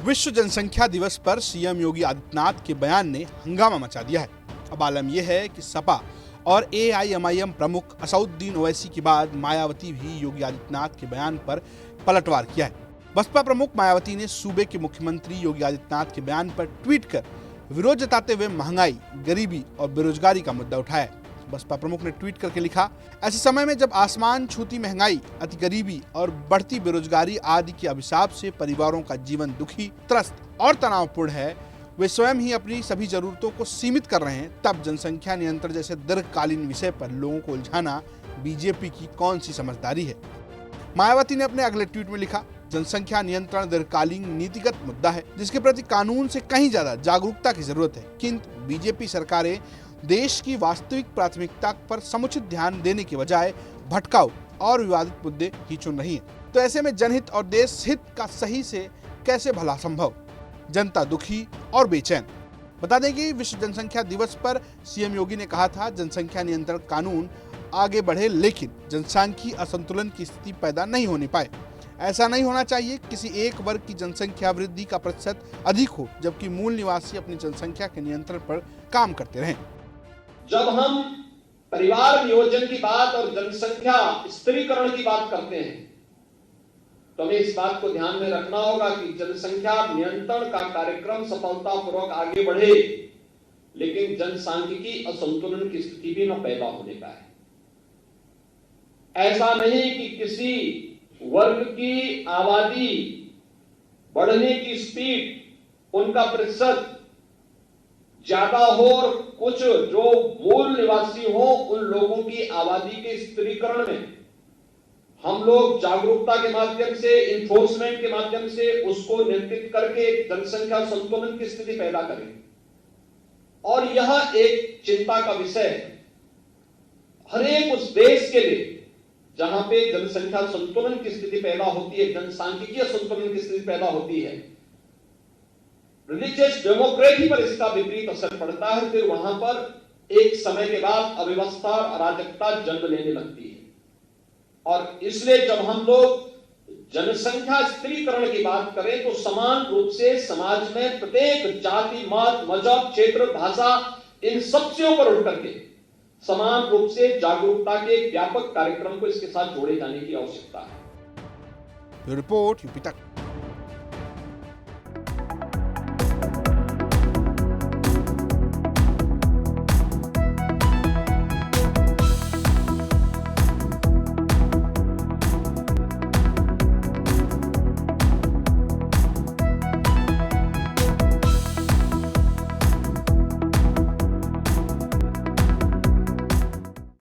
विश्व जनसंख्या दिवस पर सीएम योगी आदित्यनाथ के बयान ने हंगामा मचा दिया है। अब आलम यह है कि सपा और एआईएमआईएम प्रमुख असदुद्दीन ओवैसी के बाद मायावती भी योगी आदित्यनाथ के बयान पर पलटवार किया है। बसपा प्रमुख मायावती ने सूबे के मुख्यमंत्री योगी आदित्यनाथ के बयान पर ट्वीट कर विरोध जताते हुए महंगाई, गरीबी और बेरोजगारी का मुद्दा उठाया है। बसपा प्रमुख ने ट्वीट करके लिखा, ऐसे समय में जब आसमान छूती महंगाई, अति गरीबी और बढ़ती बेरोजगारी आदि के अभिशाप से परिवारों का जीवन दुखी, त्रस्त और तनावपूर्ण है, वे स्वयं ही अपनी सभी जरूरतों को सीमित कर रहे हैं, तब जनसंख्या नियंत्रण जैसे दीर्घकालीन विषय पर लोगों को उलझाना बीजेपी की कौन सी समझदारी है। मायावती ने अपने अगले ट्वीट में लिखा, जनसंख्या नियंत्रण दीर्घकालीन नीतिगत मुद्दा है जिसके प्रति कानून से कहीं ज्यादा जागरूकता की जरूरत है, किंतु बीजेपी सरकारें देश की वास्तविक प्राथमिकता पर समुचित ध्यान देने के बजाय भटकाऊ और विवादित मुद्दे ही चुन रही हैं। तो ऐसे में जनहित और देश हित का सही से कैसे भला संभव, जनता दुखी और बेचैन। बता दें कि विश्व जनसंख्या दिवस पर सीएम योगी ने कहा था, जनसंख्या नियंत्रण कानून आगे बढ़े लेकिन जनसांख्यिकीय असंतुलन की स्थिति पैदा नहीं होने पाए। ऐसा नहीं होना चाहिए किसी एक वर्ग की जनसंख्या वृद्धि का प्रतिशत अधिक हो जबकि मूल निवासी अपनी जनसंख्या के नियंत्रण पर काम करते रहें। जब हम परिवार नियोजन की बात और जनसंख्या स्त्रीकरण की बात करते हैं तो हमें इस बात को ध्यान में रखना होगा कि जनसंख्या नियंत्रण का कार्यक्रम सफलतापूर्वक आगे बढ़े लेकिन जनसांख्यिकीय असंतुलन की स्थिति भी न पैदा होने पाए। ऐसा नहीं कि किसी वर्ग की आबादी बढ़ने की स्पीड, उनका प्रतिशत ज्यादा हो और कुछ जो मूल निवासी हो उन लोगों की आबादी के स्त्रीकरण में हम लोग जागरूकता के माध्यम से, इन्फोर्समेंट के माध्यम से उसको नियंत्रित करके जनसंख्या संतुलन की स्थिति पैदा करें। और यह एक चिंता का विषय है हर एक उस देश के लिए जहां पे जनसंख्या संतुलन की स्थिति पैदा होती है, जनसांख्यिकीय संतुलन की स्थिति पैदा होती है, रिलीजियस डेमोक्रेसी पर इसका विपरीत असर पड़ता है। फिर वहां पर एक समय के बाद अव्यवस्था और अराजकता जन्म लेने लगती है। और इसलिए जब हम लोग जनसंख्या स्त्रीकरण की बात करें तो समान रूप से समाज में प्रत्येक जाति, मत, मजहब, क्षेत्र, भाषा, इन सब से ऊपर उठ करके समान रूप से जागरूकता के व्यापक कार्यक्रम को इसके साथ जोड़े जाने की आवश्यकता है। रिपोर्ट यूपी तक।